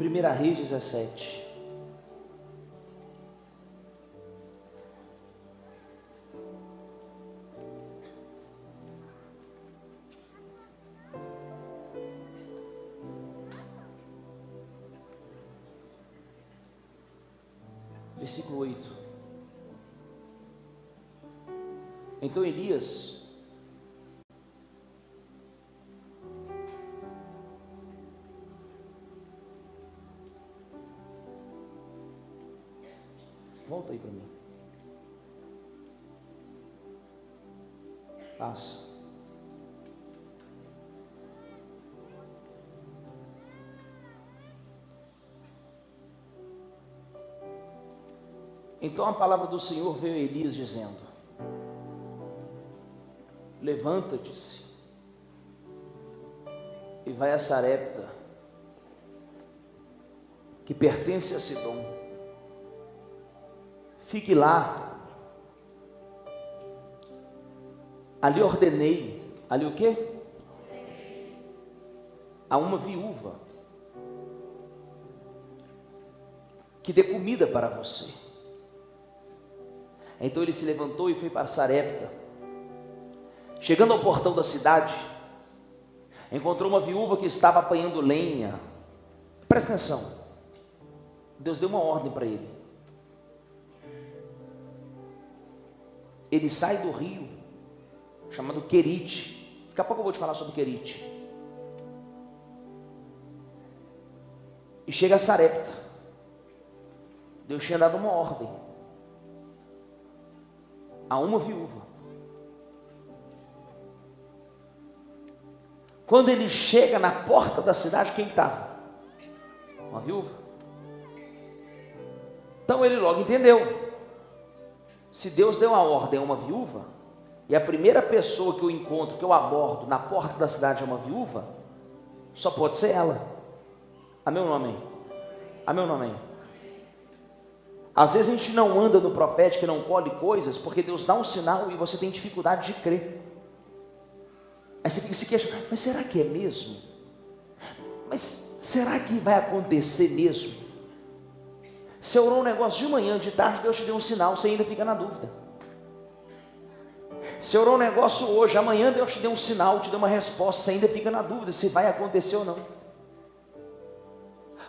1 Reis 17. Versículo 8. Então Elias volta aí para mim. Passa. Então a palavra do Senhor veio a Elias dizendo: levanta-te e vai a Sarepta, que pertence a Sidom. Fique lá. Ali ordenei. Ali o quê? A uma viúva que dê comida para você. Então ele se levantou e foi para Sarepta. Chegando ao portão da cidade, encontrou uma viúva que estava apanhando lenha. Presta atenção. Deus deu uma ordem para ele. Ele sai do rio, chamado Querite. Daqui a pouco eu vou te falar sobre Querite. E chega a Sarepta. Deus tinha dado uma ordem a uma viúva. Quando ele chega na porta da cidade, quem estava? Uma viúva. Então ele logo entendeu. Se Deus deu uma ordem a uma viúva, e a primeira pessoa que eu encontro, que eu abordo na porta da cidade é uma viúva, só pode ser ela. Amém ou não amém? Amém ou não amém? Às vezes a gente não anda no profético e não colhe coisas, porque Deus dá um sinal e você tem dificuldade de crer. Aí você fica se questionando, mas será que é mesmo? Mas será que vai acontecer mesmo? Você orou um negócio de manhã, de tarde, Deus te deu um sinal, você ainda fica na dúvida. Você orou um negócio hoje, amanhã Deus te deu um sinal, te deu uma resposta, você ainda fica na dúvida se vai acontecer ou não.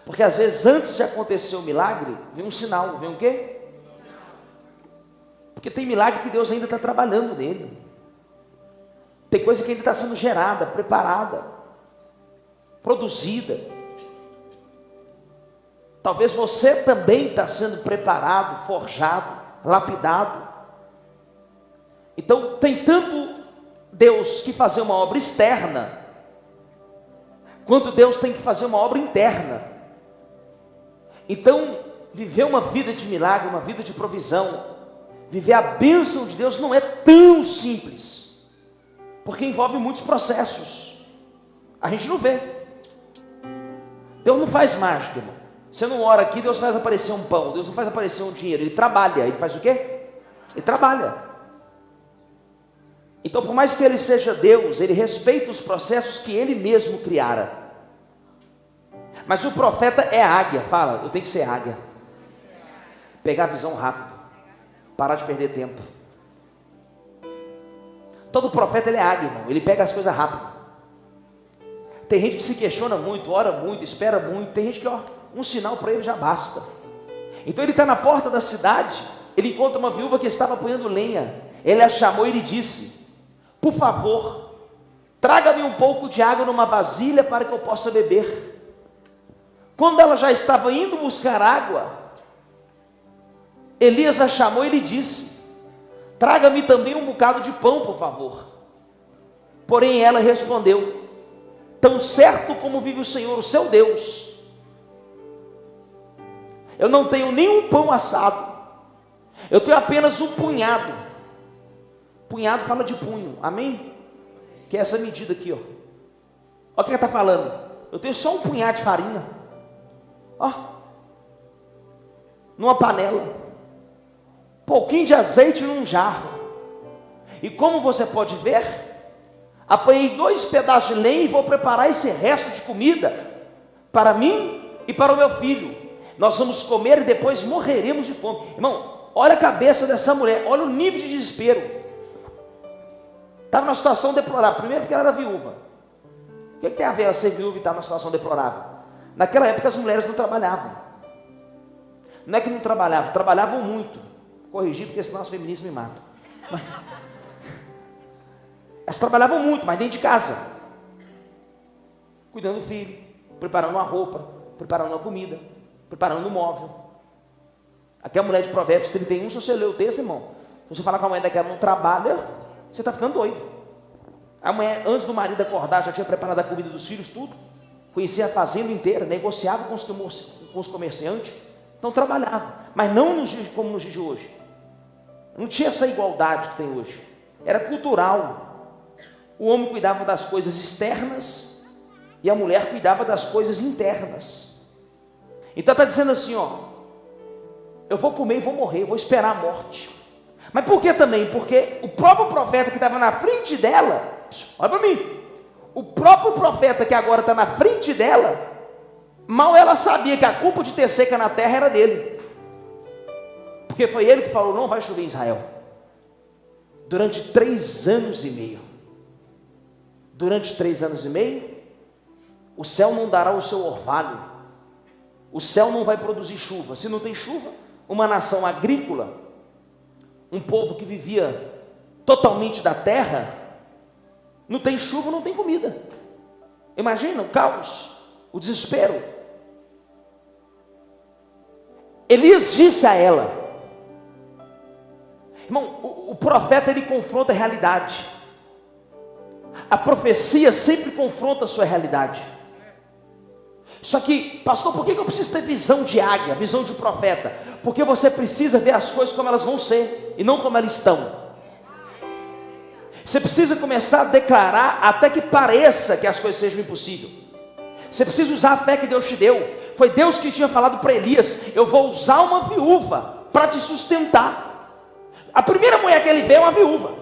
Porque às vezes antes de acontecer o milagre, vem um sinal, vem o quê? Porque tem milagre que Deus ainda está trabalhando nele. Tem coisa que ainda está sendo gerada, preparada, produzida. Talvez você também está sendo preparado, forjado, lapidado. Então tem tanto Deus que fazer uma obra externa, quanto Deus tem que fazer uma obra interna. Então viver uma vida de milagre, uma vida de provisão, viver a bênção de Deus não é tão simples, porque envolve muitos processos. A gente não vê. Deus não faz mágica, irmão. Você não ora aqui, Deus faz aparecer um pão, Deus não faz aparecer um dinheiro, Ele trabalha. Ele faz o quê? Ele trabalha. Então, por mais que Ele seja Deus, Ele respeita os processos que Ele mesmo criara. Mas o profeta é águia. Fala, eu tenho que ser águia. Pegar a visão rápido, parar de perder tempo. Todo profeta ele é águia, irmão. Ele pega as coisas rápido. Tem gente que se questiona muito, ora muito, espera muito. Tem gente que, um sinal para ele já basta. Então ele está na porta da cidade, ele encontra uma viúva que estava apanhando lenha. Ele a chamou e lhe disse: por favor, traga-me um pouco de água numa vasilha para que eu possa beber. Quando ela já estava indo buscar água, Elias a chamou e lhe disse: traga-me também um bocado de pão, por favor. Porém ela respondeu: tão certo como vive o Senhor, o seu Deus, eu não tenho nenhum pão assado, eu tenho apenas um punhado. Punhado fala de punho, amém? Que é essa medida aqui, ó. Olha o que ela está falando. Eu tenho só um punhado de farinha, ó, numa panela, pouquinho de azeite num jarro. E como você pode ver, apanhei 2 pedaços de lenha e vou preparar esse resto de comida para mim e para o meu filho. Nós vamos comer e depois morreremos de fome. Irmão, olha a cabeça dessa mulher, olha o nível de desespero. Estava numa situação deplorável. Primeiro porque ela era viúva. O que tem a ver ela ser viúva e estar numa situação deplorável? Naquela época as mulheres não trabalhavam. Não é que não trabalhavam, trabalhavam muito. Corrigir, porque senão as feministas me matam. Elas trabalhavam muito, mas dentro de casa. Cuidando do filho, preparando uma roupa, preparando uma comida, preparando um móvel. Aqui a mulher de Provérbios 31, se você ler o texto, irmão, se você falar com a mulher daquela não trabalha, você está ficando doido. A mulher, antes do marido acordar, já tinha preparado a comida dos filhos, tudo. Conhecia a fazenda inteira, negociava com os comerciantes. Então trabalhava, mas não como nos dias de hoje. Não tinha essa igualdade que tem hoje. Era cultural. O homem cuidava das coisas externas e a mulher cuidava das coisas internas. Então está dizendo assim, ó, eu vou comer e vou morrer, eu vou esperar a morte. Mas por que também? Porque o próprio profeta que estava na frente dela, olha para mim, o próprio profeta que agora está na frente dela, mal ela sabia que a culpa de ter seca na terra era dele. Porque foi ele que falou, não vai chover em Israel. Durante 3 anos e meio. Durante 3 anos e meio, o céu não dará o seu orvalho. O céu não vai produzir chuva. Se não tem chuva, uma nação agrícola, um povo que vivia totalmente da terra, não tem chuva, não tem comida. Imagina o caos, o desespero. Elias disse a ela, irmão, o profeta ele confronta a realidade. A profecia sempre confronta a sua realidade. Só que, pastor, por que eu preciso ter visão de águia, visão de profeta? Porque você precisa ver as coisas como elas vão ser e não como elas estão. Você precisa começar a declarar até que pareça que as coisas sejam impossíveis. Você precisa usar a fé que Deus te deu. Foi Deus que tinha falado para Elias, eu vou usar uma viúva para te sustentar. A primeira mulher que ele vê é uma viúva.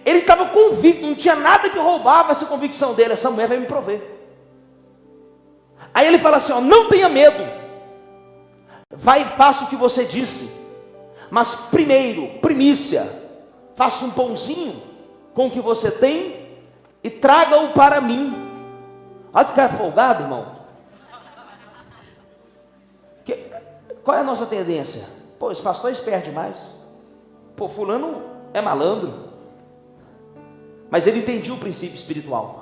Ele estava convicto, não tinha nada que roubava essa convicção dele, essa mulher vai me prover. Aí ele fala assim, ó, não tenha medo, vai e faça o que você disse, mas primeiro, primícia, faça um pãozinho com o que você tem e traga-o para mim. Olha que cara folgado, irmão. Qual é a nossa tendência? Pô, esse pastor é esperto demais. Pô, fulano é malandro. Mas ele entendia o princípio espiritual.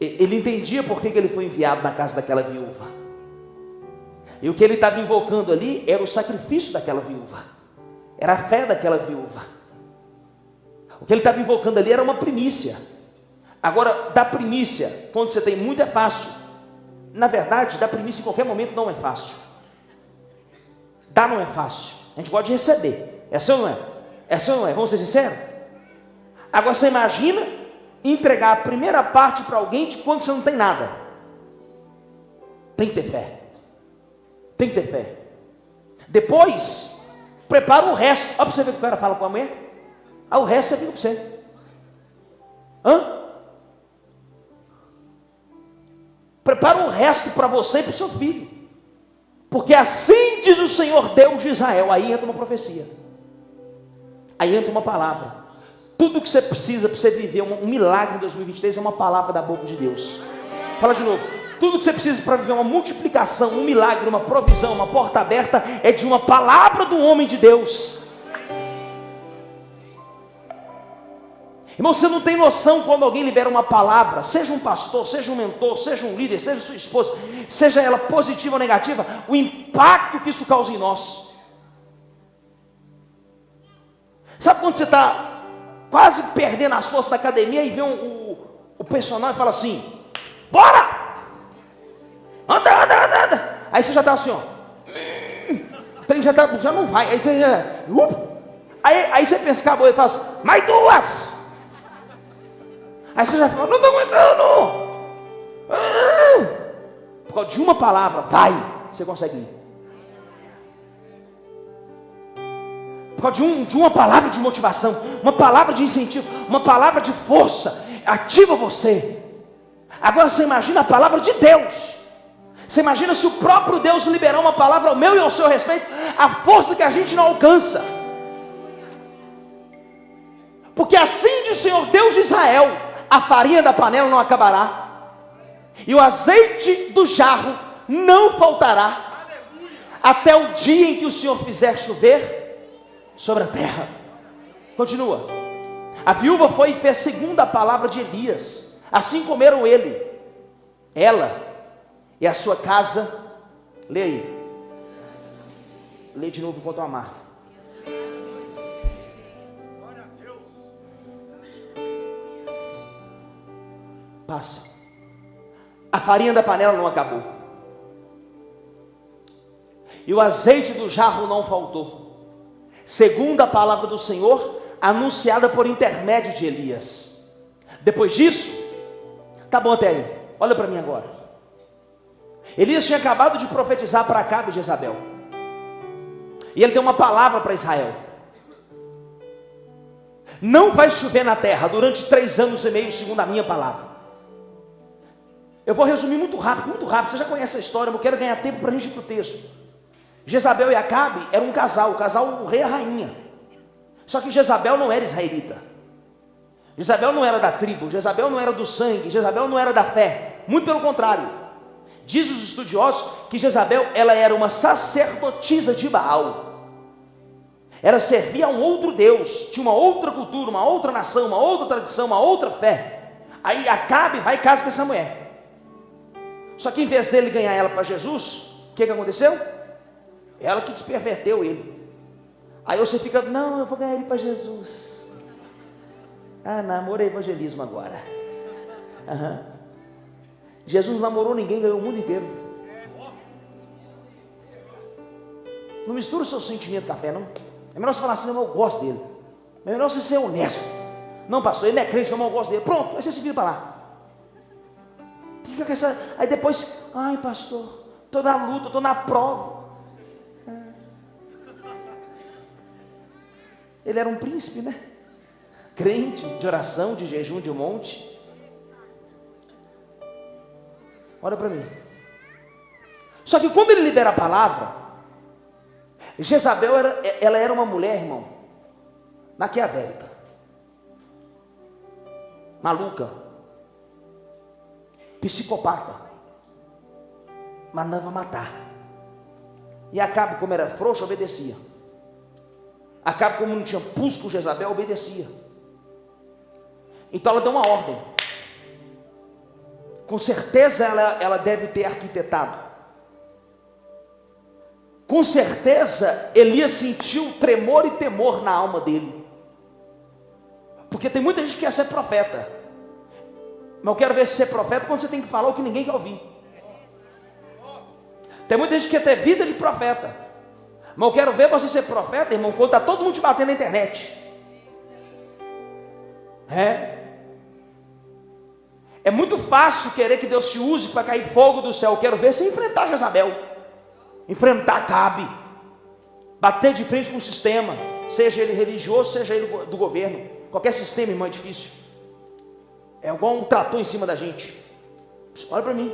Ele entendia por que ele foi enviado na casa daquela viúva. E o que ele estava invocando ali era o sacrifício daquela viúva. Era a fé daquela viúva. O que ele estava invocando ali era uma primícia. Agora, da primícia, quando você tem muito é fácil. Na verdade, dar primícia em qualquer momento não é fácil. Dar não é fácil. A gente gosta de receber. É assim ou não é? É assim ou não é? Vamos ser sinceros? Agora você imagina entregar a primeira parte para alguém de quando você não tem nada. Tem que ter fé. Tem que ter fé. Depois, prepara o resto. Olha para você ver o que o cara fala com a mulher. Ah, o resto você fica para você. Hã? Prepara o resto para você e para o seu filho. Porque assim diz o Senhor Deus de Israel. Aí entra uma profecia. Aí entra uma palavra. Tudo que você precisa para você viver um milagre em 2023 é uma palavra da boca de Deus. Fala de novo. Tudo que você precisa para viver uma multiplicação, um milagre, uma provisão, uma porta aberta, é de uma palavra do homem de Deus. Irmão, você não tem noção quando alguém libera uma palavra, seja um pastor, seja um mentor, seja um líder, seja sua esposa, seja ela positiva ou negativa, o impacto que isso causa em nós. Sabe quando você está quase perdendo as forças da academia e vê o personal e fala assim, bora! Anda. Aí você já está assim, ó. Já não vai. Aí você já... Aí você pensa, acabou, e fala assim, mais 2! Aí você já fala, não estou aguentando! Por causa de uma palavra, vai! Você consegue ir. Por causa de uma palavra de motivação, uma palavra de incentivo, uma palavra de força, ativa você. Agora você imagina a palavra de Deus. Você imagina se o próprio Deus liberar uma palavra ao meu e ao seu respeito, a força que a gente não alcança. Porque assim diz o Senhor Deus de Israel: a farinha da panela não acabará, e o azeite do jarro não faltará, até o dia em que o Senhor fizer chover sobre a terra. Continua. A viúva foi e fez segundo a palavra de Elias. Assim comeram ele, ela e a sua casa. Lê aí. Lê de novo enquanto eu amar. Passa. A farinha da panela não acabou, e o azeite do jarro não faltou, segundo a palavra do Senhor, anunciada por intermédio de Elias. Depois disso, tá bom até aí, olha para mim agora. Elias tinha acabado de profetizar para Acabe e Jezabel, e ele deu uma palavra para Israel: não vai chover na terra durante 3 anos e meio, segundo a minha palavra. Eu vou resumir muito rápido, você já conhece a história, mas eu quero ganhar tempo para a gente ir para o texto. Jezabel e Acabe eram um casal, o rei e a rainha. Só que Jezabel não era israelita, Jezabel não era da tribo, Jezabel não era do sangue, Jezabel não era da fé, muito pelo contrário. Diz os estudiosos que Jezabel, ela era uma sacerdotisa de Baal. Ela servia a um outro Deus, tinha uma outra cultura, uma outra nação, uma outra tradição, uma outra fé. Aí Acabe vai e casa com essa mulher. Só que em vez dele ganhar ela para Jesus, o que aconteceu? Ela que desperverteu ele. Aí você fica: não, eu vou ganhar ele para Jesus. Namoro é evangelismo agora. Jesus não namorou ninguém, ganhou o mundo inteiro. Não mistura o seu sentimento com a fé, não. É melhor você falar assim: não, eu gosto dele. É melhor você ser honesto. Não, pastor, ele não é crente, não, eu gosto dele. Pronto, aí você se vira para lá. Fica com essa... Aí depois: ai, pastor, estou na luta, estou na prova. Ele era um príncipe, né? Crente, de oração, de jejum, de monte. Olha para mim. Só que quando ele libera a palavra, Jezabel ela era uma mulher, irmão, maquiavélica, maluca, psicopata, mandava matar. E Acabe, como era frouxo, obedecia. Acabe, como não tinha pulso com Jezabel, obedecia. Então ela deu uma ordem. Com certeza ela deve ter arquitetado. Com certeza Elias sentiu tremor e temor na alma dele. Porque tem muita gente que quer ser profeta, mas eu quero ver se ser profeta quando você tem que falar o que ninguém quer ouvir. Tem muita gente que quer ter vida de profeta, mas eu quero ver você ser profeta, irmão, quando está todo mundo te batendo na internet. É muito fácil querer que Deus te use para cair fogo do céu. Eu quero ver você enfrentar Jezabel, enfrentar Acabe, bater de frente com o sistema, seja ele religioso, seja ele do governo. Qualquer sistema, irmão, é difícil. É igual um trator em cima da gente. Olha para mim.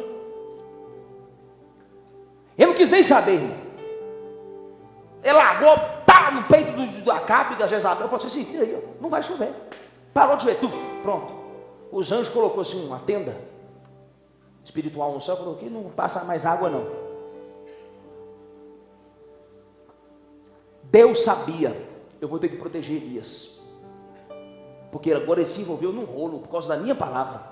Eu não quis nem saber, irmão. Ele largou, pá, no peito do Acabe e da Jezabel. Pode ser assim: aí, ó, não vai chover. Parou de chover, pronto. Os anjos colocou assim uma tenda espiritual no céu, falou que não passa mais água não. Deus sabia: eu vou ter que proteger Elias, porque agora ele se envolveu num rolo por causa da minha palavra,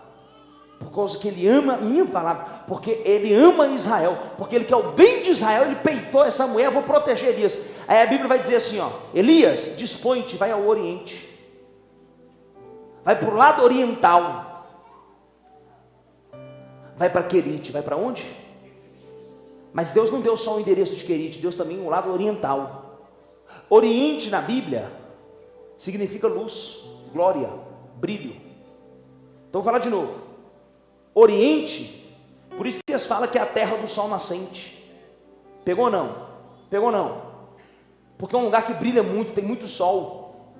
por causa que ele ama a minha palavra, porque ele ama Israel, porque ele quer o bem de Israel. Ele peitou essa mulher: eu vou proteger Elias. Aí a Bíblia vai dizer assim, ó: Elias, dispõe-te, vai ao Oriente, vai para o lado oriental, vai para Querite. Vai para onde? Mas Deus não deu só o endereço de Querite, Deus também o lado oriental. Oriente na Bíblia significa luz, glória, brilho. Então vou falar de novo. Oriente, por isso que eles falam que é a terra do sol nascente. Pegou ou não? Pegou ou não? Porque é um lugar que brilha muito, tem muito sol.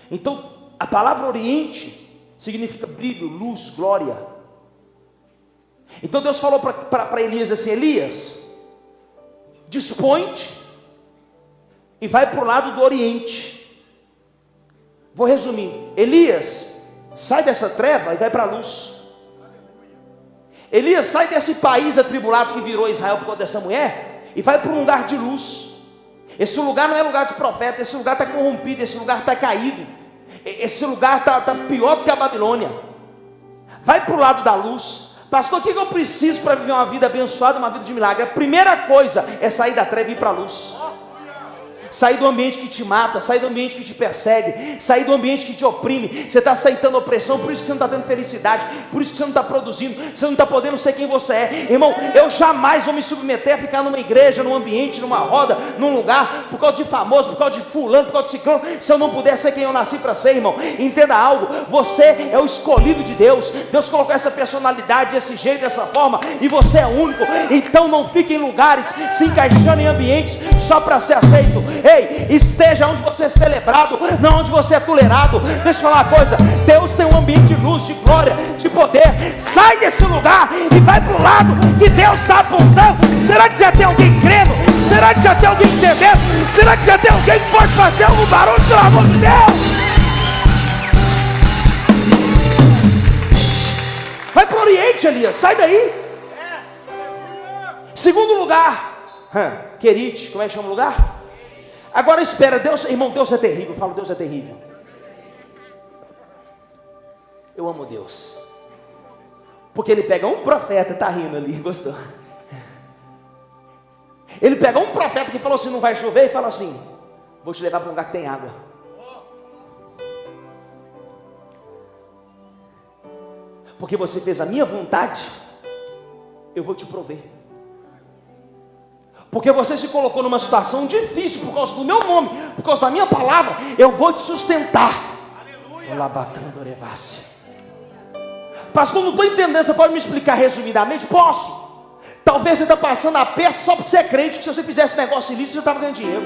Então a palavra Oriente significa brilho, luz, glória. Então Deus falou para Elias assim: Elias, dispõe-te e vai para o lado do Oriente. Vou resumir: Elias, sai dessa treva e vai para a luz. Elias, sai desse país atribulado que virou Israel por causa dessa mulher e vai para um lugar de luz. Esse lugar não é lugar de profeta, esse lugar está corrompido, esse lugar está caído, esse lugar está pior do que a Babilônia. Vai para o lado da luz. Pastor, o que eu preciso para viver uma vida abençoada, uma vida de milagre? A primeira coisa é sair da treva e ir para a luz. Sair do ambiente que te mata, sair do ambiente que te persegue, sair do ambiente que te oprime. Você está aceitando opressão, por isso que você não está tendo felicidade, por isso que você não está produzindo, você não está podendo ser quem você é. Irmão, eu jamais vou me submeter a ficar numa igreja, num ambiente, numa roda, num lugar, por causa de famoso, por causa de fulano, por causa de ciclano, se eu não puder ser quem eu nasci para ser, irmão. Entenda algo: você é o escolhido de Deus. Deus colocou essa personalidade, esse jeito, dessa forma, e você é único. Então não fique em lugares, se encaixando em ambientes só para ser aceito. Ei, esteja onde você é celebrado, não onde você é tolerado. Deixa eu falar uma coisa: Deus tem um ambiente de luz, de glória, de poder. Sai desse lugar e vai para o lado que Deus está apontando. Será que já tem alguém crendo? Será que já tem alguém entendendo? Será que já tem alguém que pode fazer algum barulho, pelo amor de Deus? Vai para o Oriente, Elias, sai daí. Segundo lugar, Querite, como é que chama o lugar? Agora espera, Deus, irmão, Deus é terrível. Fala, Deus é terrível. Eu amo Deus, porque Ele pega um profeta, tá rindo ali, gostou? Ele pega um profeta que falou assim: não vai chover, e fala assim: vou te levar para um lugar que tem água. Porque você fez a minha vontade, eu vou te prover. Porque você se colocou numa situação difícil por causa do meu nome, por causa da minha palavra, eu vou te sustentar. Aleluia. Pastor, não estou entendendo, você pode me explicar resumidamente? Posso. Talvez você está passando aperto só porque você é crente, que se você fizesse negócio ilícito, você estava ganhando dinheiro.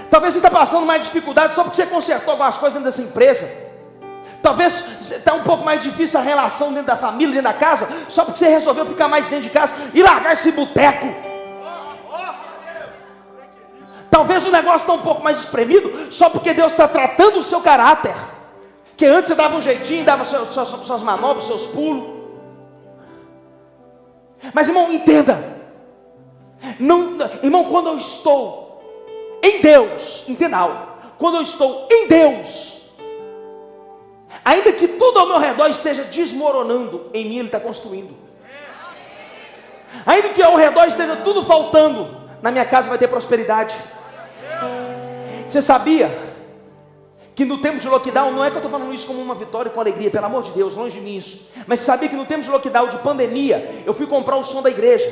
Talvez você está passando mais dificuldade só porque você consertou algumas coisas dentro dessa empresa. Talvez está um pouco mais difícil a relação dentro da família, dentro da casa, só porque você resolveu ficar mais dentro de casa e largar esse boteco. Talvez o negócio está um pouco mais espremido, só porque Deus está tratando o seu caráter. Que antes você dava um jeitinho, dava suas manobras, seus pulos. Mas irmão, entenda. Irmão, quando eu estou em Deus, entenda algo. Quando eu estou em Deus, ainda que tudo ao meu redor esteja desmoronando, em mim Ele está construindo. Ainda que ao redor esteja tudo faltando, na minha casa vai ter prosperidade. Você sabia que no tempo de lockdown, não é que eu estou falando isso como uma vitória com alegria, pelo amor de Deus, longe de mim isso, mas você sabia que no tempo de lockdown, de pandemia, eu fui comprar o som da igreja.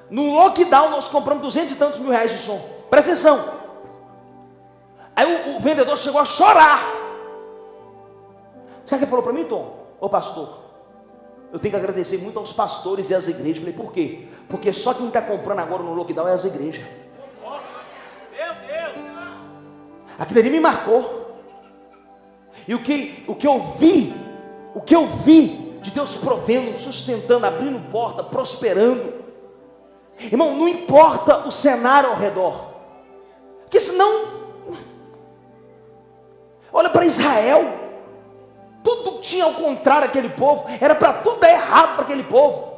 No lockdown nós compramos 200 e tantos mil reais de som. Presta atenção. Aí o vendedor chegou a chorar. Sabe o que ele falou para mim, Tom? Ô pastor, eu tenho que agradecer muito aos pastores e às igrejas. Eu falei, por quê? Porque só quem está comprando agora no lockdown é as igrejas. Aquilo ali me marcou. E o que eu vi de Deus provendo, sustentando, abrindo porta, prosperando. Irmão, não importa o cenário ao redor, porque senão, olha para Israel, tudo tinha ao contrário aquele povo, era para tudo dar errado para aquele povo.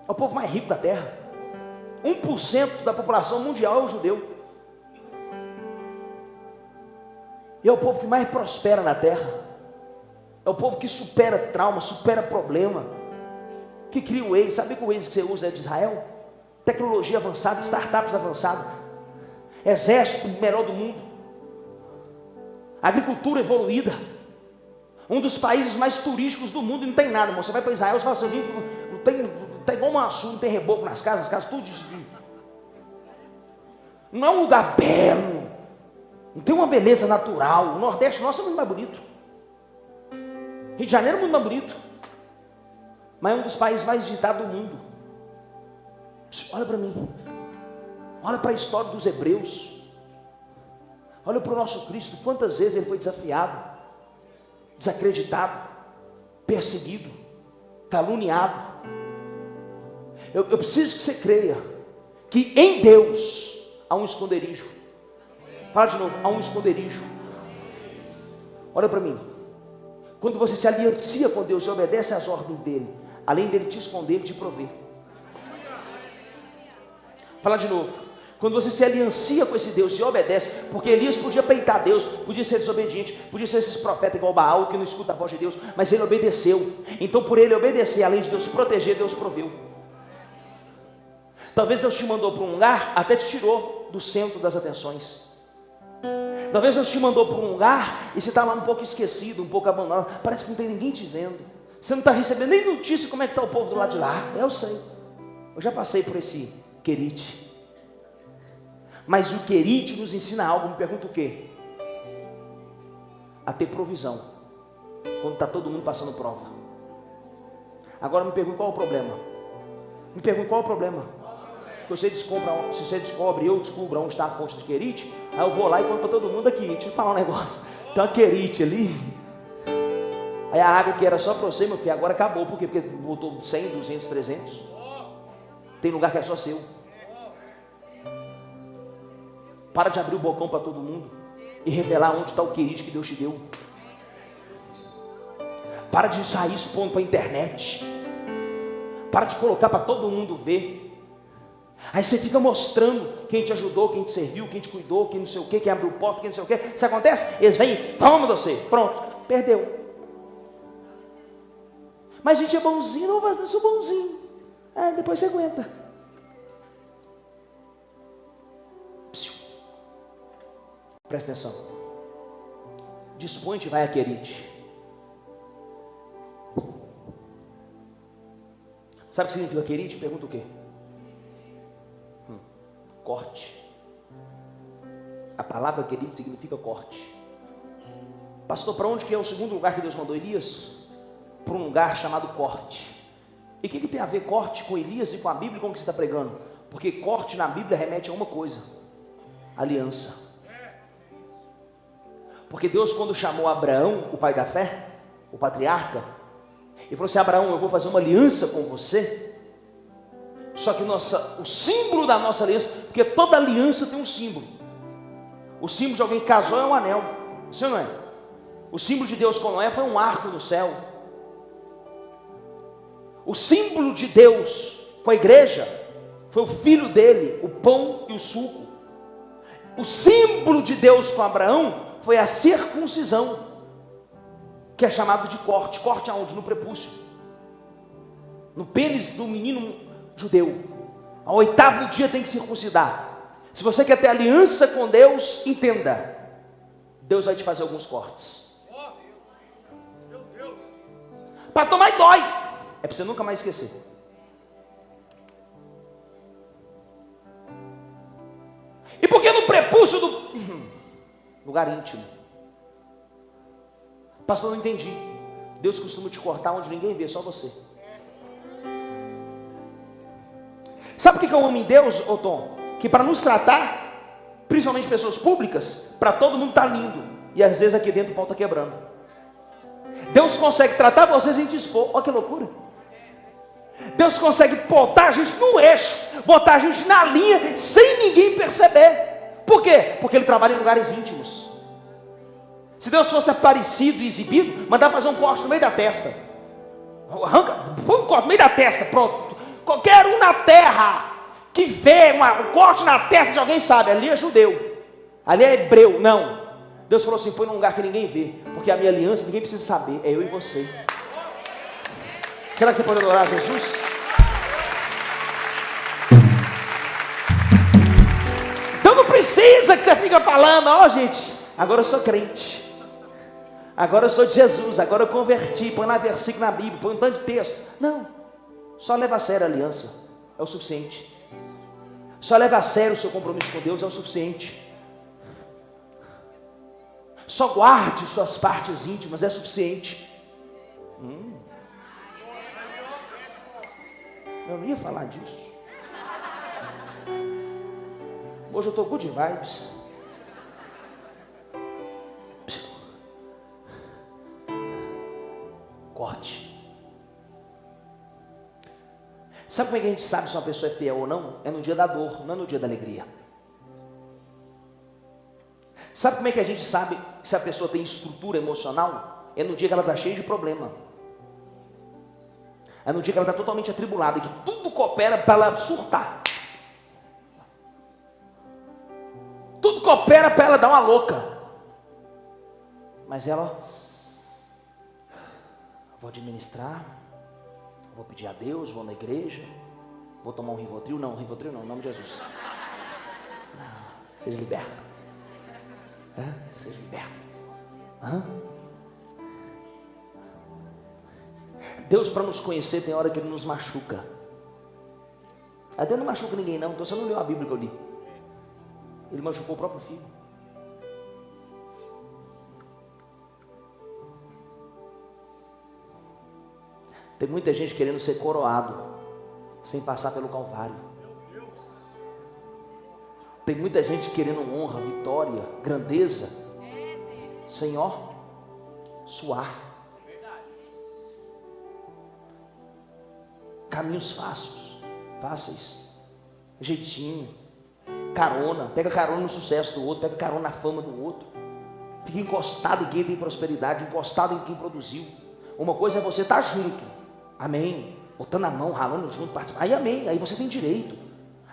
É o povo mais rico da terra. 1% da população mundial é o judeu. E é o povo que mais prospera na terra. É o povo que supera trauma, supera problema, que cria o Waze. Sabe que o Waze que você usa é de Israel? Tecnologia avançada, startups avançadas, exército melhor do mundo, agricultura evoluída, um dos países mais turísticos do mundo. E não tem nada, irmão. Você vai para Israel, você fala assim, não tem igual uma sul, não tem reboco nas casas, as casas tudo não é um lugar belo, não tem uma beleza natural. O Nordeste nosso é muito mais bonito, Rio de Janeiro é muito mais bonito, mas é um dos países mais visitados do mundo. Olha para mim, olha para a história dos hebreus, olha para o nosso Cristo, quantas vezes ele foi desafiado, desacreditado, perseguido, caluniado. Eu preciso que você creia que em Deus há um esconderijo. Fala de novo, há um esconderijo. Olha para mim. Quando você se aliancia com Deus e obedece às ordens dele, além dele te esconder, ele te prover. Fala de novo. Quando você se aliancia com esse Deus e obedece, porque Elias podia peitar Deus, podia ser desobediente, podia ser esses profetas igual Baal, que não escuta a voz de Deus, mas ele obedeceu. Então por ele obedecer, além de Deus proteger, Deus proveu. Talvez Deus te mandou para um lugar, até te tirou do centro das atenções. Talvez Deus te mandou para um lugar, e você está lá um pouco esquecido, um pouco abandonado, parece que não tem ninguém te vendo. Você não está recebendo nem notícia como é que está o povo do lado de lá. Eu sei, eu já passei por esse querite. Mas o querite nos ensina algo. Me pergunta o quê? A ter provisão quando está todo mundo passando prova. Agora me pergunta qual é o problema. Me pergunta qual é o problema. Se você descobre, eu descubro onde está a fonte de querite, aí eu vou lá e conto para todo mundo aqui. Deixa eu falar um negócio. Tem uma querite ali. Aí a água que era só para você, meu filho, agora acabou. Por quê? Porque botou 100, 200, 300. Tem lugar que é só seu. Para de abrir o bocão para todo mundo e revelar onde está o querite que Deus te deu. Para de sair expondo para a internet. Para de colocar para todo mundo ver. Aí você fica mostrando quem te ajudou, quem te serviu, quem te cuidou, quem não sei o que, quem abriu porta, quem não sei o que. Isso acontece? Eles vêm e tomam de você. Pronto, perdeu. Mas a gente é bonzinho, não, mas não sou bonzinho. Depois você aguenta. Presta atenção. Dispõe-te, vai a querite. Sabe o que significa querite? Pergunta o quê? Corte. A palavra querite significa corte. Pastor, para onde que é o segundo lugar que Deus mandou Elias? Para um lugar chamado corte. E o que tem a ver corte com Elias e com a Bíblia, como que você está pregando? Porque corte na Bíblia remete a uma coisa: aliança. Porque Deus, quando chamou Abraão, o pai da fé, o patriarca, ele falou assim: Abraão, eu vou fazer uma aliança com você. Só que o símbolo da nossa aliança, porque toda aliança tem um símbolo. O símbolo de alguém que casou é um anel, sim ou não é? O símbolo de Deus com Noé foi um arco no céu. O símbolo de Deus com a igreja foi o filho dele, o pão e o suco. O símbolo de Deus com Abraão foi a circuncisão, que é chamado de corte. Corte aonde? No prepúcio, no pênis do menino judeu. Ao 8º dia tem que circuncidar. Se você quer ter aliança com Deus, entenda, Deus vai te fazer alguns cortes. Pastor, mas dói. É para você nunca mais esquecer. E por que no prepúcio do lugar íntimo? Pastor, não entendi. Deus costuma te cortar onde ninguém vê, só você. Sabe por que eu amo em Deus, ô Tom? Que para nos tratar, principalmente pessoas públicas, para todo mundo está lindo. E às vezes aqui dentro o pau está quebrando. Deus consegue tratar vocês sem te expor. Olha que loucura. Deus consegue botar a gente no eixo, botar a gente na linha, sem ninguém perceber. Por quê? Porque Ele trabalha em lugares íntimos. Se Deus fosse aparecido e exibido, mandava fazer um corte no meio da testa. Arranca, põe um corte no meio da testa, pronto. Qualquer um na terra que vê um corte na testa de alguém sabe, ali é judeu, ali é hebreu. Não, Deus falou assim: põe num lugar que ninguém vê, porque a minha aliança ninguém precisa saber, é eu e você. Será que você pode adorar Jesus? Então não precisa que você fique falando: ó, gente, agora eu sou crente, agora eu sou de Jesus, agora eu converti, põe lá versículo na Bíblia, põe um tanto de texto. Não, só leva a sério a aliança, é o suficiente. Só leva a sério o seu compromisso com Deus, é o suficiente. Só guarde suas partes íntimas, é suficiente. Eu não ia falar disso. Hoje eu estou good vibes. Sabe como é que a gente sabe se uma pessoa é fiel ou não? É no dia da dor, não é no dia da alegria. Sabe como é que a gente sabe se a pessoa tem estrutura emocional? É no dia que ela está cheia de problema. É no dia que ela está totalmente atribulada e que tudo coopera para ela surtar. Tudo coopera para ela dar uma louca. Mas ela, vou administrar, vou pedir a Deus, vou na igreja, vou tomar um Rivotril. Não, Rivotril não, em nome de Jesus. Seja liberto. Seja liberto. Deus, para nos conhecer, tem hora que Ele nos machuca. Deus não machuca ninguém não, então você não leu a Bíblia que eu li. Ele machucou o próprio filho. Tem muita gente querendo ser coroado sem passar pelo Calvário. Tem muita gente querendo honra, vitória, grandeza, sem suar. Caminhos fáceis, jeitinho, carona, pega carona no sucesso do outro, pega carona na fama do outro, fica encostado em quem tem prosperidade, encostado em quem produziu. Uma coisa é você estar junto, amém, botando a mão, ralando junto, participando, aí amém, aí você tem direito.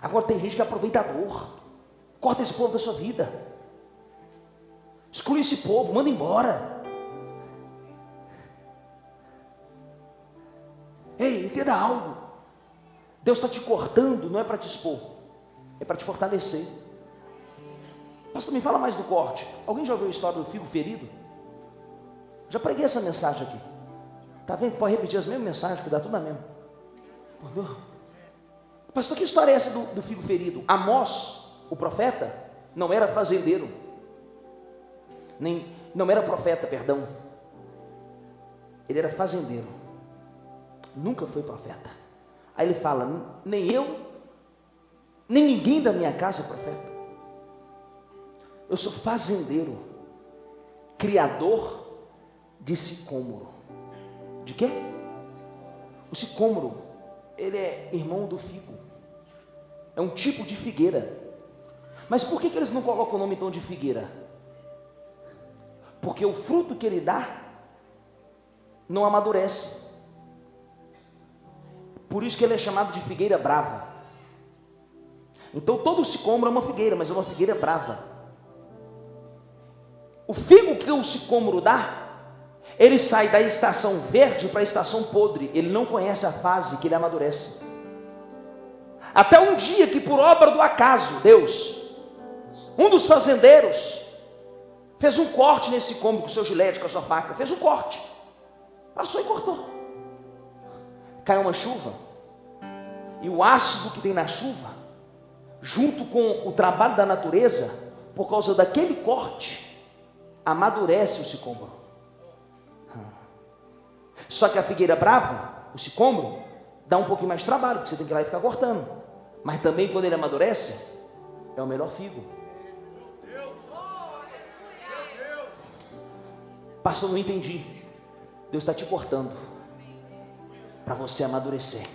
Agora tem gente que é aproveitador, corta esse povo da sua vida, exclui esse povo, manda embora. Ei, entenda algo. Deus está te cortando, não é para te expor, é para te fortalecer. Pastor, me fala mais do corte. Alguém já ouviu a história do figo ferido? Já preguei essa mensagem aqui. Está vendo? Pode repetir as mesmas mensagens, que dá tudo na mesma. Pastor, que história é essa do figo ferido? Amós, o profeta, não era fazendeiro. Não era profeta, perdão. Ele era fazendeiro. Nunca foi profeta. Aí ele fala, nem eu, nem ninguém da minha casa é profeta. Eu sou fazendeiro, criador de sicômoro. De quê? O sicômoro, ele é irmão do figo. É um tipo de figueira. Mas por que eles não colocam o nome então de figueira? Porque o fruto que ele dá não amadurece. Por isso que ele é chamado de figueira brava. Então todo sicômoro é uma figueira, mas é uma figueira brava. O figo que o sicômoro dá, ele sai da estação verde para a estação podre. Ele não conhece a fase que ele amadurece. Até um dia que, por obra do acaso, Deus, um dos fazendeiros, fez um corte nesse sicômoro com o seu gilete, com a sua faca. Fez um corte. Passou e cortou. Caiu uma chuva, e o ácido que tem na chuva, junto com o trabalho da natureza, por causa daquele corte, amadurece o sicômoro. Só que a figueira brava, o sicômoro, dá um pouquinho mais de trabalho, porque você tem que ir lá e ficar cortando. Mas também quando ele amadurece, é o melhor figo. Pastor, não entendi. Deus está te cortando para você amadurecer,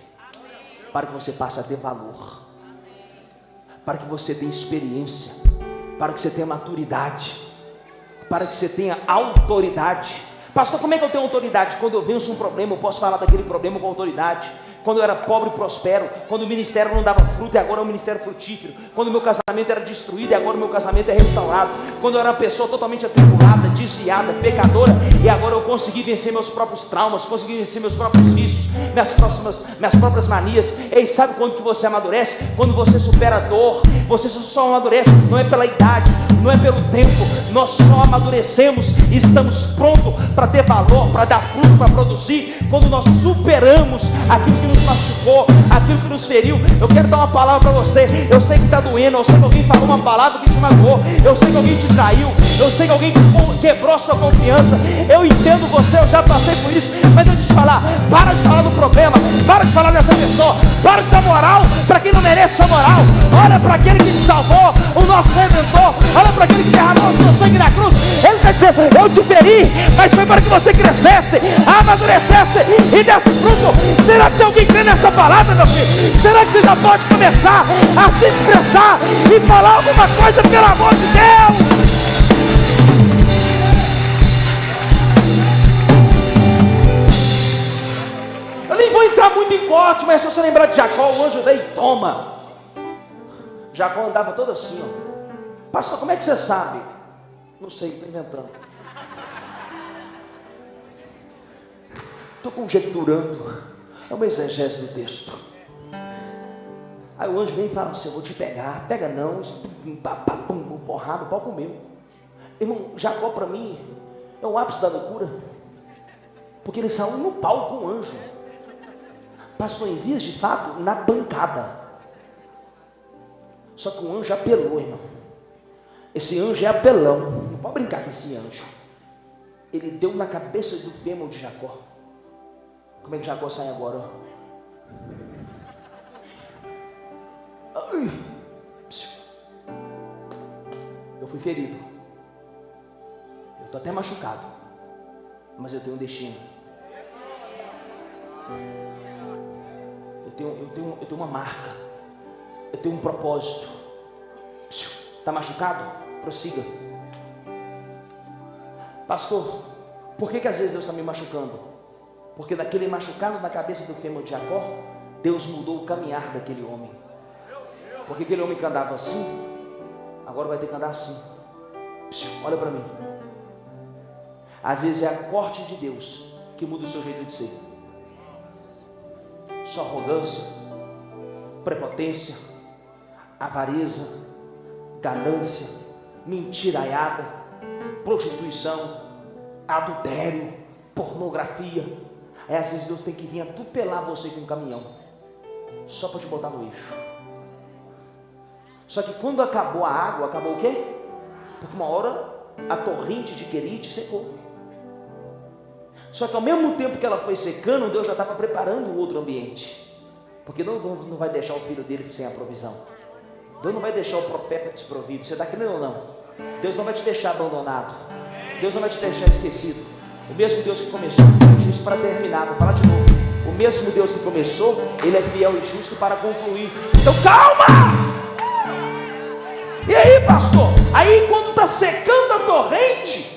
para que você passe a ter valor, para que você tenha experiência, para que você tenha maturidade, para que você tenha autoridade. Pastor, como é que eu tenho autoridade? Quando eu venço um problema, eu posso falar daquele problema com autoridade. Quando eu era pobre e prospero, quando o ministério não dava fruto e agora é um ministério frutífero, quando o meu casamento era destruído e agora o meu casamento é restaurado, quando eu era uma pessoa totalmente atribulada, desviada, pecadora, e agora eu consegui vencer meus próprios traumas, consegui vencer meus próprios vícios, minhas próprias manias. Ei, sabe quando que você amadurece? Quando você supera a dor. Você só amadurece, não é pela idade, não é pelo tempo, nós só amadurecemos e estamos prontos para ter valor, para dar fruto, para produzir, quando nós superamos aquilo que nos machucou, aquilo que nos feriu. Eu quero dar uma palavra para você. Eu sei que está doendo, eu sei que alguém falou uma palavra que te magoou, eu sei que alguém te traiu, eu sei que alguém quebrou sua confiança. Eu entendo você, eu já passei por isso, mas eu te falar, para de falar do problema, para de falar dessa pessoa, Para de dar moral para quem não merece sua moral. Olha para aquele que te salvou, o nosso Redentor. Olha para aquele que derramou o seu sangue na cruz. Ele está dizendo: eu te feri, mas foi para que você crescesse, amadurecesse e desse fruto. Será que tem alguém crê nessa palavra, meu filho? Será que você já pode começar a se expressar e falar alguma coisa, pelo amor de Deus? Eu nem vou entrar muito em corte, mas se você lembrar de Jacó, o anjo veio e toma. Jacó andava todo assim, ó. Pastor, como é que você sabe? Não sei, estou inventando. Estou conjecturando. É uma exegese do texto. Aí o anjo vem e fala assim: eu vou te pegar. Pega não, porrada, o pau comeu. Irmão, Jacó para mim é o ápice da loucura. Porque ele saiu no pau com o anjo. Passou em vias de fato na bancada. Só que o anjo apelou, irmão. Esse anjo é apelão. Não pode brincar com esse anjo. Ele deu na cabeça do fêmur de Jacó. Como é que Jacó sai agora? Ai. Eu fui ferido. Eu estou até machucado. Mas eu tenho um destino. Eu tenho uma marca. Eu tenho um propósito. Está machucado? Prossiga. Pastor, por que às vezes Deus está me machucando? Porque daquele machucado na cabeça do fêmur de Jacó, Deus mudou o caminhar daquele homem. Porque aquele homem que andava assim, agora vai ter que andar assim. Olha para mim. Às vezes é a corte de Deus que muda o seu jeito de ser. Sua arrogância, prepotência, avareza, ganância, mentiraiada, prostituição, adultério, pornografia. Aí às vezes Deus tem que vir atropelar você com um caminhão, só para te botar no eixo. Só que quando acabou a água, acabou o quê? Porque uma hora a torrente de Querite secou. Só que ao mesmo tempo que ela foi secando, Deus já estava preparando um outro ambiente. Porque Deus não vai deixar o filho dele sem a provisão. Deus não vai deixar o profeta desprovido. Você está crendo ou não? Deus não vai te deixar abandonado. Deus não vai te deixar esquecido. O mesmo Deus que começou, justo para terminar. Vou falar de novo. O mesmo Deus que começou, Ele é fiel e justo para concluir. Então calma! E aí, pastor? Aí quando está secando a torrente,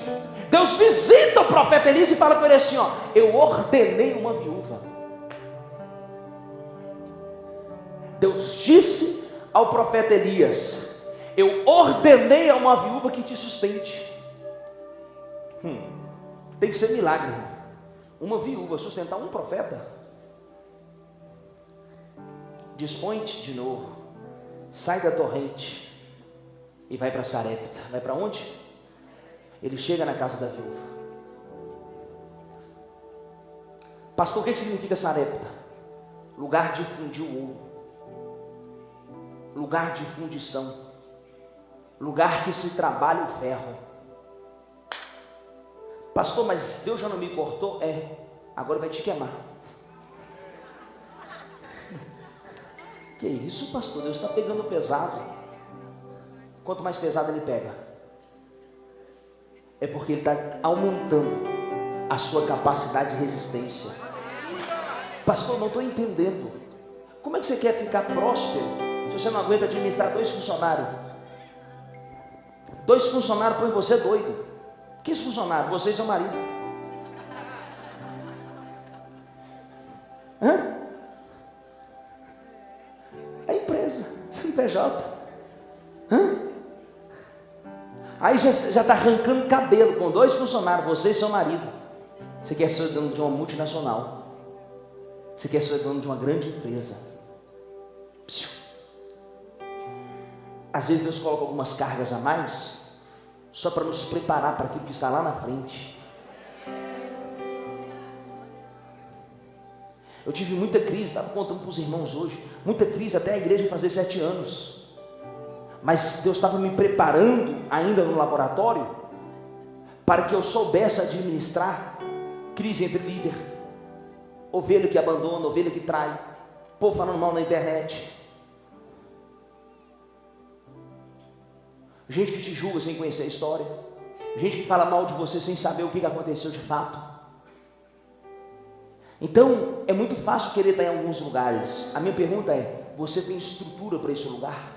Deus visita o profeta Elias e fala com ele assim: ó, eu ordenei uma viúva. Deus disse ao profeta Elias: eu ordenei a uma viúva que te sustente. Tem que ser milagre. Uma viúva sustentar um profeta. Dispõe-te de novo, sai da torrente e vai para Sarepta. Vai para onde? Ele chega na casa da viúva. Pastor, o que significa Sarepta? Lugar de fundir o ouro, lugar de fundição, lugar que se trabalha o ferro. Pastor, mas Deus já não me cortou? Agora vai te queimar. Que isso, pastor? Deus está pegando pesado. Quanto mais pesado ele pega, é porque ele está aumentando a sua capacidade de resistência. Pastor, não estou entendendo. Como é que você quer ficar próspero se você não aguenta administrar 2 funcionários? 2 funcionários põe você doido. Que funcionário? Você e seu marido. A empresa, CNPJ. Aí já está arrancando cabelo com 2 funcionários, você e seu marido. Você quer ser dono de uma multinacional. Você quer ser dono de uma grande empresa. Às vezes Deus coloca algumas cargas a mais, só para nos preparar para aquilo que está lá na frente. Eu tive muita crise, estava contando para os irmãos hoje, muita crise até a igreja fazer 7 anos. Mas Deus estava me preparando ainda no laboratório para que eu soubesse administrar crise entre líder, ovelha que abandona, ovelha que trai, povo falando mal na internet, gente que te julga sem conhecer a história, gente que fala mal de você sem saber o que aconteceu de fato. Então, é muito fácil querer estar em alguns lugares. A minha pergunta é: você tem estrutura para esse lugar?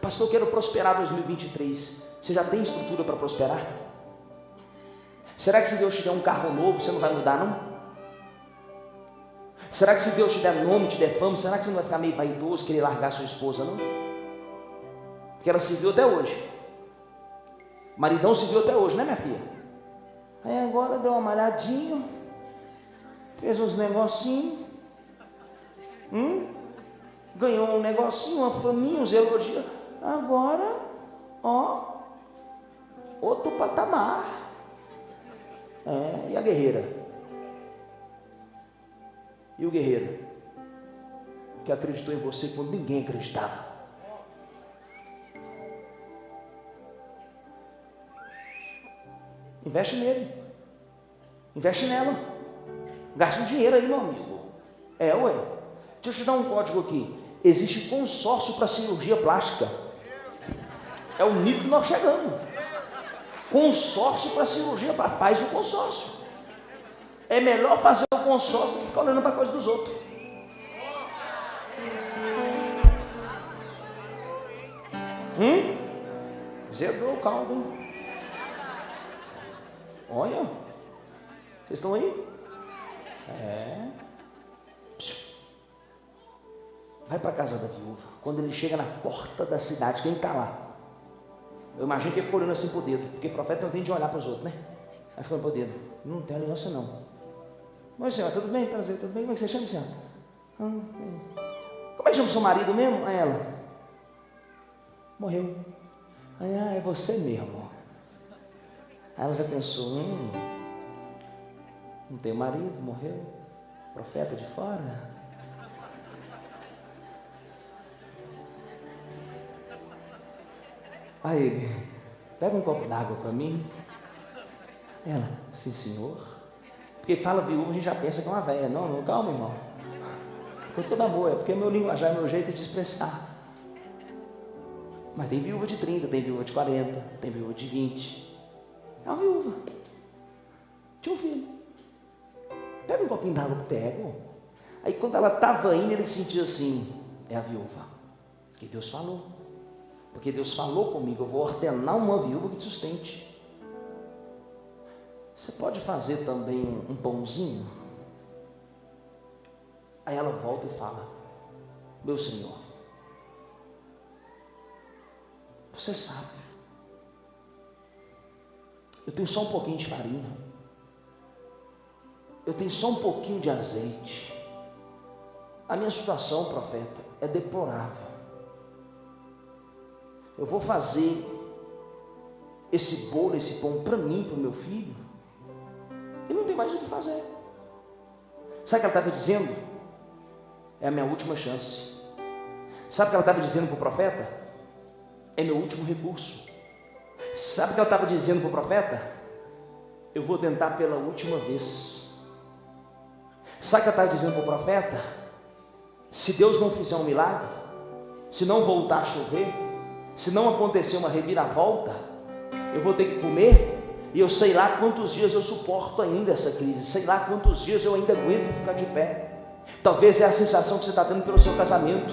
Pastor, eu quero prosperar 2023. Você já tem estrutura para prosperar? Será que se Deus te der um carro novo, você não vai mudar, não? Será que se Deus te der nome, te der fama, será que você não vai ficar meio vaidoso, querer largar sua esposa, não? Porque ela se viu até hoje. Maridão se viu até hoje, né, minha filha? Aí agora deu uma malhadinha, fez uns negocinhos, ganhou um negocinho, uma faminha, uns elogios. Agora, ó, outro patamar. E a guerreira? E o guerreiro? Que acreditou em você quando ninguém acreditava. Investe nele. Investe nela. Gasta um dinheiro aí, meu amigo. Ué. Deixa eu te dar um código aqui. Existe consórcio para cirurgia plástica. É o nível que nós chegamos. Consórcio para cirurgia, faz o consórcio. É melhor fazer o consórcio do que ficar olhando para a coisa dos outros. Zedou o caldo, hein? Olha, vocês estão aí? Vai para a casa da viúva. Quando ele chega na porta da cidade, quem está lá? Eu imagino que ele ficou olhando assim para o dedo, porque o profeta não tem de olhar para os outros, né? Aí ficou para o dedo. Não tem aliança não. Mas senhora, tudo bem? Prazer, tudo bem? Como é que você chama, senhora? Como é que chama o seu marido mesmo? Aí ela: morreu. Aí, é você mesmo. Aí ela já pensou: não tem marido, morreu. Profeta de fora. Aí ele: pega um copo d'água para mim. Ela: sim, senhor. Porque fala viúva, a gente já pensa que é uma velha. Não, calma, irmão. Com todo amor, é porque meu linguajar é meu jeito de expressar. Mas tem viúva de 30, tem viúva de 40, tem viúva de 20. É uma viúva. Tinha um filho. Pega um copinho d'água, pego. Aí quando ela estava indo, ele sentiu assim: é a viúva. Que Deus falou. Porque Deus falou comigo, eu vou ordenar uma viúva que te sustente. Você pode fazer também um pãozinho? Aí ela volta e fala: meu senhor, você sabe, eu tenho só um pouquinho de farinha, eu tenho só um pouquinho de azeite. A minha situação, profeta, é deplorável. Eu vou fazer esse bolo, esse pão para mim, para o meu filho, e não tem mais o que fazer. Sabe o que ela estava dizendo? É a minha última chance. Sabe o que ela estava dizendo para o profeta? É meu último recurso. Sabe o que ela estava dizendo para o profeta? Eu vou tentar pela última vez. Sabe o que ela estava dizendo para o profeta? Se Deus não fizer um milagre, se não voltar a chover, se não acontecer uma reviravolta, eu vou ter que comer, e eu sei lá quantos dias eu suporto ainda essa crise, sei lá quantos dias eu ainda aguento ficar de pé. Talvez é a sensação que você está tendo pelo seu casamento,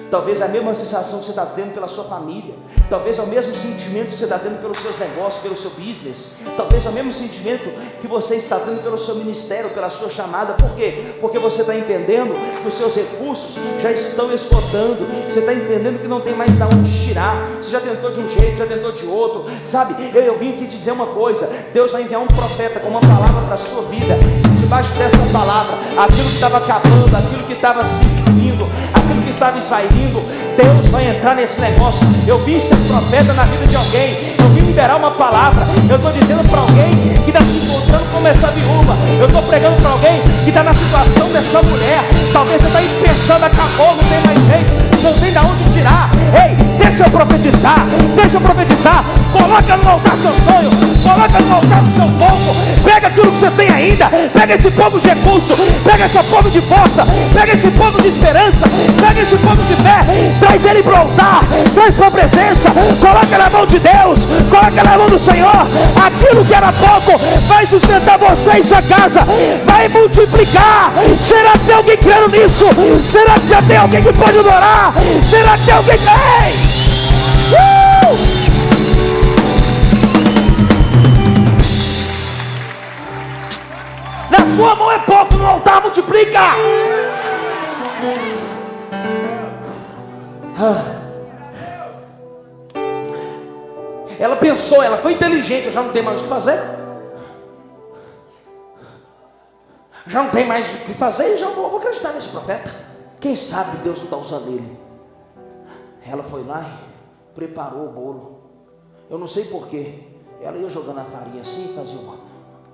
talvez é a mesma sensação que você está tendo pela sua família, talvez é o mesmo sentimento que você está tendo pelos seus negócios, pelo seu business, talvez é o mesmo sentimento que você está tendo pelo seu ministério, pela sua chamada. Por quê? Porque você está entendendo que os seus recursos já estão esgotando, você está entendendo que não tem mais de onde tirar, você já tentou de um jeito, já tentou de outro, sabe? Eu vim aqui dizer uma coisa: Deus vai enviar um profeta com uma palavra para a sua vida, debaixo dessa palavra, aquilo que estava acabando, aquilo que estava se destruindo, aquilo que estava esvaindo, Deus vai entrar nesse negócio. Eu vim ser profeta na vida de alguém, eu vim liberar uma palavra, eu estou dizendo para alguém que está se encontrando como essa viúva, eu estou pregando para alguém que está na situação dessa mulher. Talvez você está aí pensando: acabou, não tem mais jeito, não tem de onde tirar. Ei, deixa Deixa eu profetizar, deixa eu profetizar. Coloca no altar seu sonho, coloca no altar o seu povo. Pega aquilo que você tem ainda, pega esse povo de recurso, pega esse povo de força, pega esse povo de esperança, pega esse povo de fé, traz ele para o altar, traz para a presença, coloca na mão de Deus, coloca na mão do Senhor. Aquilo que era pouco vai sustentar você e sua casa, vai multiplicar. Será que tem alguém crendo nisso? Será que já tem alguém que pode adorar? Será que tem alguém que tem? Na sua mão é pouco, no altar multiplica. Ela pensou, ela foi inteligente. Eu já não tenho mais o que fazer. Já não tem mais o que fazer. E já vou acreditar nesse profeta. Quem sabe Deus não está usando ele. Ela foi lá e preparou o bolo. Eu não sei porquê. Ela ia jogando a farinha assim e fazia uma.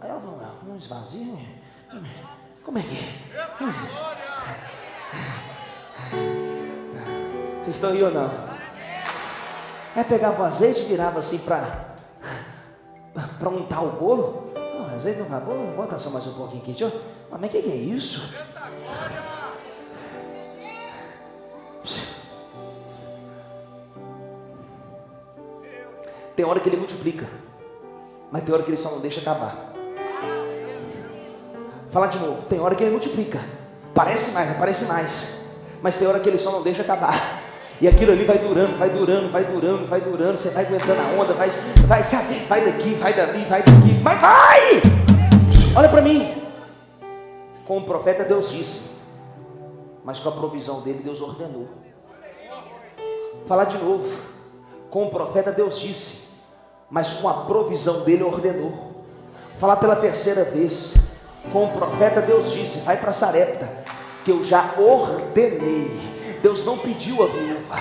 Aí ela falou, um esvazio. Como é que é? Vocês estão aí ou não? Aí pegava o azeite e virava assim para untar o bolo. O azeite não acabou, bota só mais um pouquinho aqui. Mas o que é isso? Tem hora que ele multiplica, mas tem hora que ele só não deixa acabar. Fala de novo, tem hora que ele multiplica, parece mais, mas tem hora que ele só não deixa acabar. E aquilo ali vai durando, você vai aguentando a onda, vai daqui, vai dali, mas vai! Olha para mim. Com o profeta Deus disse, mas com a provisão dele Deus ordenou. Falar de novo. Com o profeta Deus disse, mas com a provisão dele ordenou. Falar pela terceira vez. Com o profeta Deus disse, vai para Sarepta, que eu já ordenei. Deus não pediu a viúva,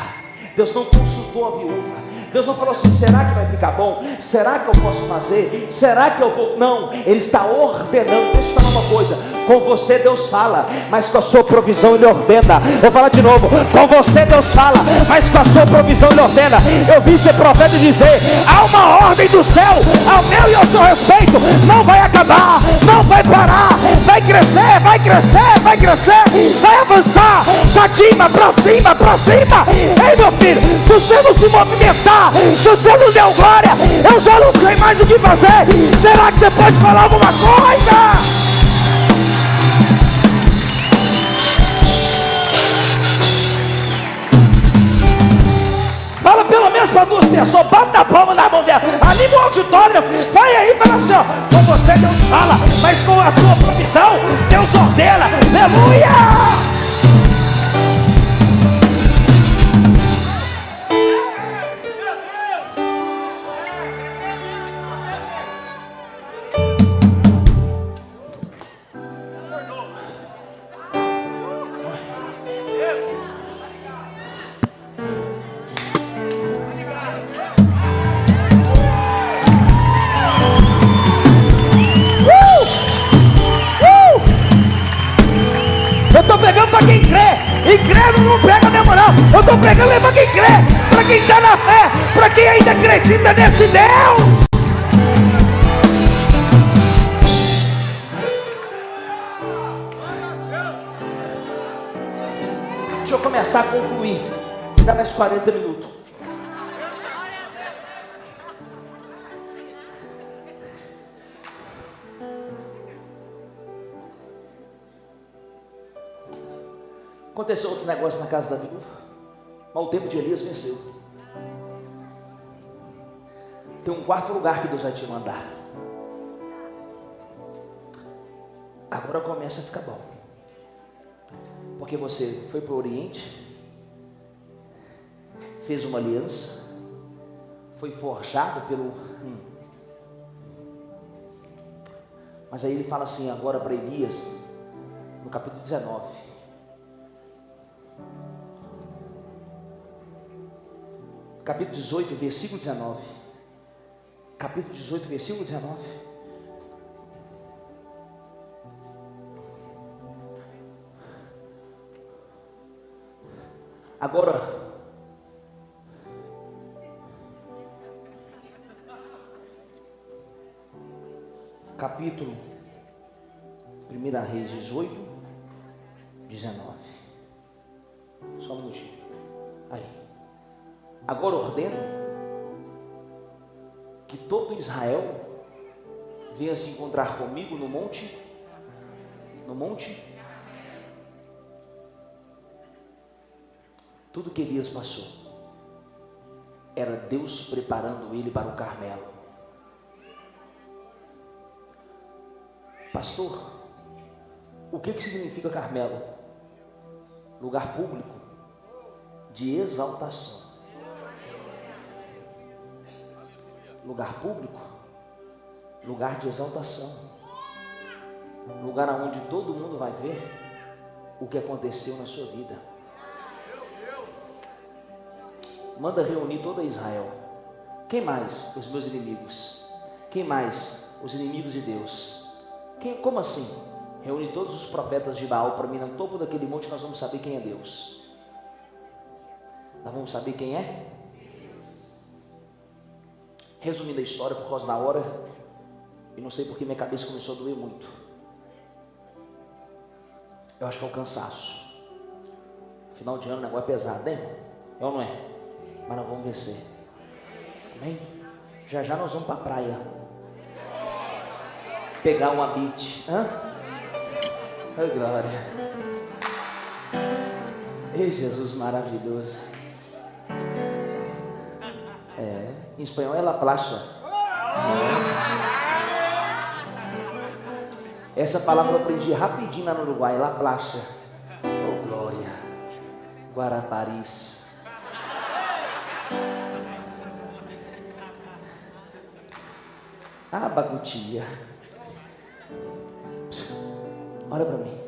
Deus não consultou a viúva, Deus não falou assim, será que vai ficar bom? Será que eu posso fazer? Será que eu vou? Não, Ele está ordenando. Deixa eu falar uma coisa, com você Deus fala, mas com a sua provisão Ele ordena. Eu vou falar de novo, com você Deus fala, mas com a sua provisão Ele ordena. Eu vi ser profeta e dizer, há uma ordem do céu, ao meu e ao seu respeito, não vai acabar, não vai parar, vai crescer, vai avançar, pra cima. Ei meu filho, se você não se movimentar, se você não deu glória, eu já não sei mais o que fazer. Será que você pode falar alguma coisa? Fala pelo menos para duas pessoas, bota a palma na mão dela, ali no auditório, vai aí e fala assim, ó, com você Deus fala, mas com a sua provisão Deus ordena. Aleluia! Eu estou pregando para quem crê, e crê não pega mesmo não. Eu estou pregando para quem crê, para quem está na fé, para quem ainda acredita nesse Deus. Deixa eu começar a concluir, dá mais 40 minutos. Aconteceu outros negócios na casa da viúva, mas o tempo de Elias venceu. Tem um quarto lugar que Deus vai te mandar. Agora começa a ficar bom, porque você foi para o Oriente, fez uma aliança, foi forjado pelo... Mas aí ele fala assim agora para Elias, no capítulo 19. Capítulo 18, versículo 19. Capítulo 18, versículo 19. Agora, capítulo 1 Reis 18, 19. Só um minutinho. Aí. Agora ordeno que todo Israel venha se encontrar comigo no monte. Tudo que Elias passou era Deus preparando ele para o Carmelo. Pastor, o que significa Carmelo? Lugar público de exaltação. Lugar público, lugar de exaltação. Lugar onde todo mundo vai ver o que aconteceu na sua vida. Manda reunir toda Israel. Quem mais? Os meus inimigos. Quem mais? Os inimigos de Deus. Como assim? Reúne todos os profetas de Baal para mim no topo daquele monte. Nós vamos saber quem é Deus. Nós vamos saber quem é. Resumindo a história por causa da hora, e não sei porque minha cabeça começou a doer muito. Eu acho que é o cansaço. Final de ano o negócio é pesado, né, irmão? É ou não é? Mas nós vamos vencer. Amém? Já já nós vamos para a praia pegar uma beach. Ai, glória. Ei, Jesus maravilhoso. Em espanhol é la playa. Essa palavra eu aprendi rapidinho lá no Uruguai, la playa. Oh, glória. Guaraparis. Bagutia. Olha para mim.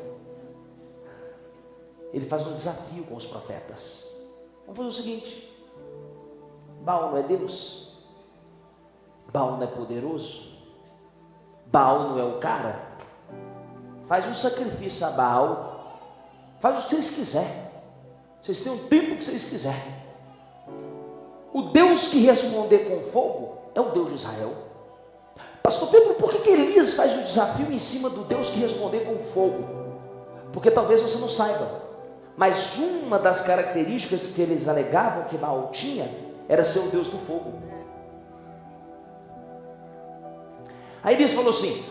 Ele faz um desafio com os profetas. Vamos fazer o seguinte: Baal não é Deus? Baal não é poderoso? Baal não é o cara? Faz um sacrifício a Baal. Faz o que vocês quiserem. Vocês têm o tempo que vocês quiserem. O Deus que responder com fogo é o Deus de Israel. Pastor Pedro, por que Elias faz o desafio em cima do Deus que responder com fogo? Porque talvez você não saiba, mas uma das características que eles alegavam que Baal tinha era ser o Deus do fogo. Aí Elias falou assim: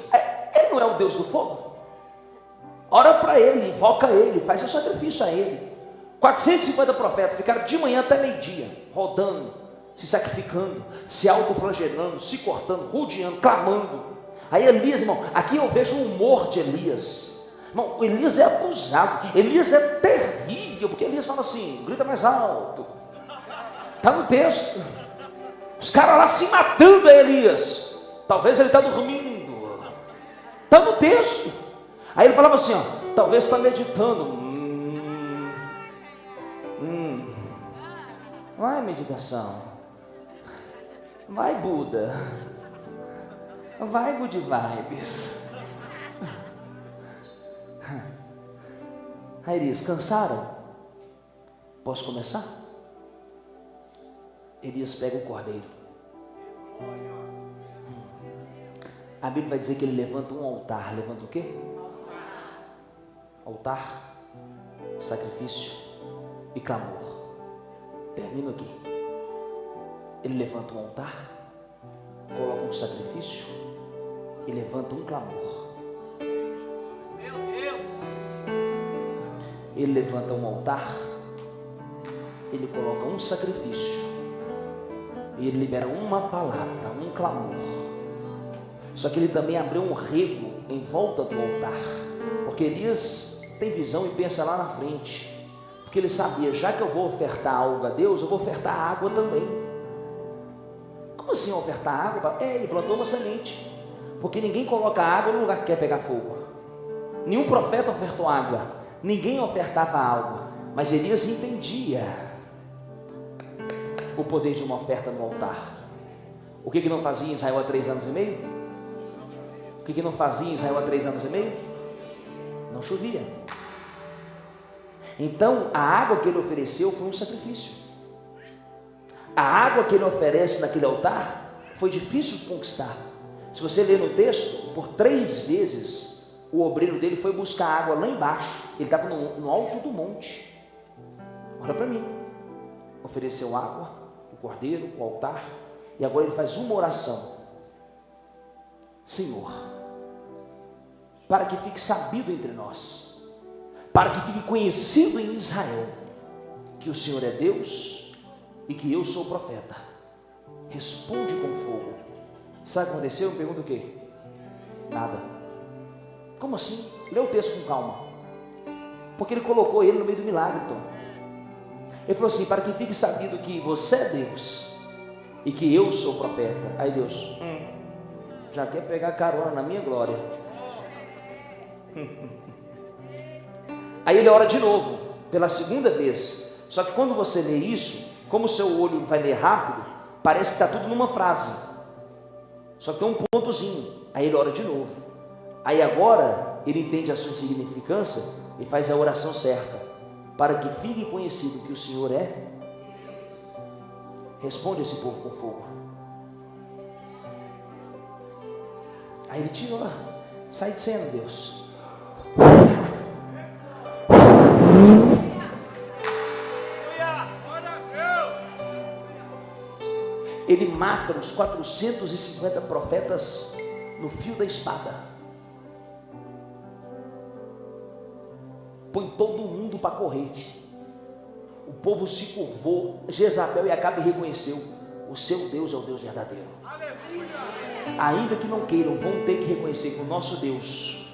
ele não é o Deus do fogo? Ora para ele, invoca ele, faz seu sacrifício a ele. 450 profetas ficaram de manhã até meio-dia, rodando, se sacrificando, se autoflagelando, se cortando, rodeando, clamando. Aí Elias, irmão, aqui eu vejo o humor de Elias. Irmão, o Elias é abusado, Elias é terrível, porque Elias fala assim: grita mais alto. Está no texto. Os caras lá se matando a Elias. Talvez ele está dormindo. Está no texto. Aí ele falava assim, ó, talvez está meditando. Vai meditação. Vai Buda. Vai good vibes. Aí Elias, cansaram? Posso começar? Elias pega o cordeiro. A Bíblia vai dizer que ele levanta um altar. Levanta o quê? Altar, sacrifício e clamor. Termino aqui. Ele levanta um altar, coloca um sacrifício e levanta um clamor. Meu Deus! Ele levanta um altar, ele coloca um sacrifício e ele libera uma palavra, um clamor. Só que ele também abriu um rego em volta do altar, porque Elias tem visão e pensa lá na frente, porque ele sabia, já que eu vou ofertar algo a Deus, eu vou ofertar água também. Como assim ofertar água? Ele plantou uma semente, porque ninguém coloca água no lugar que quer pegar fogo. Nenhum profeta ofertou água, ninguém ofertava água, mas Elias entendia o poder de uma oferta no altar. O que não fazia em Israel há 3 anos e meio? O que não fazia em Israel há 3 anos e meio? Não chovia. Então a água que ele ofereceu foi um sacrifício. A água que ele oferece naquele altar foi difícil de conquistar. Se você ler no texto, por 3 vezes o obreiro dele foi buscar água lá embaixo. Ele estava no alto do monte. Olha para mim. Ofereceu água, o cordeiro, o altar, e agora ele faz uma oração. Senhor, para que fique sabido entre nós, para que fique conhecido em Israel, que o Senhor é Deus e que eu sou o profeta. Responde com fogo. Sabe o que aconteceu? Me pergunta o quê? Nada. Como assim? Lê o texto com calma. Porque ele colocou ele no meio do milagre, Tom. Ele falou assim, para que fique sabido que você é Deus e que eu sou o profeta. Aí Deus, já quer pegar carona na minha glória. Aí ele ora de novo, pela segunda vez. Só que quando você lê isso, como o seu olho vai ler rápido, parece que está tudo numa frase. Só que tem um pontozinho. Aí ele ora de novo. Aí agora ele entende a sua insignificância e faz a oração certa. Para que fique conhecido que o Senhor é. Responde esse povo com fogo. Aí ele tirou, sai de cena, Deus. Ele mata os 450 profetas no fio da espada. Põe todo mundo para correr. O povo se curvou. Jezabel e Acabe reconheceu: o seu Deus é o Deus verdadeiro. Ainda que não queiram, vão ter que reconhecer que o nosso Deus.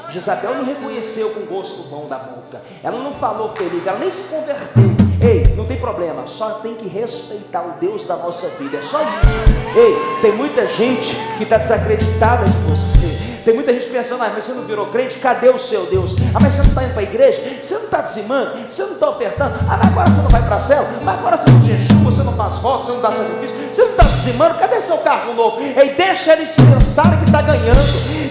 Jezabel não reconheceu com gosto bom da boca. Ela não falou feliz, ela nem se converteu. Ei, não tem problema, só tem que respeitar o Deus da nossa vida, é só isso. Ei, tem muita gente que está desacreditada de você. Tem muita gente pensando, mas você não virou crente? Cadê o seu Deus? Mas você não está indo para a igreja? Você não está dizimando? Você não está ofertando? Mas agora você não vai para a célula? Mas agora você não jejua, você não faz votos, você não dá sacrifício? Você não está dizimando? Cadê seu carro novo? Ei, deixa eles pensarem que está ganhando.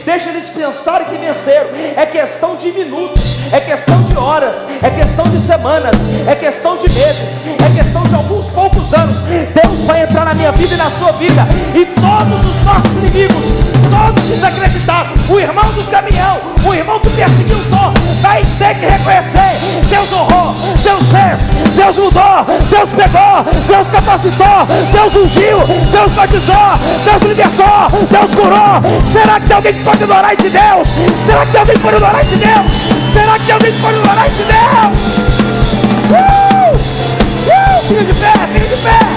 Deixa eles pensarem que venceram. É questão de minutos, é questão de horas, é questão de semanas, é questão de meses, é questão de alguns poucos anos. Deus vai entrar na minha vida e na sua vida, e todos os nossos inimigos, todos desacreditados, o irmão do caminhão, o irmão que perseguiu o Tom, vai ter que reconhecer: Deus honrou, Deus fez, Deus mudou, Deus pegou, Deus capacitou, Deus ungiu, Deus batizou, Deus libertou, Deus curou. Será que tem alguém que pode adorar esse Deus? Será que tem alguém que pode adorar esse Deus? Será que tem alguém que pode adorar esse Deus? Fica de pé, fica de pé.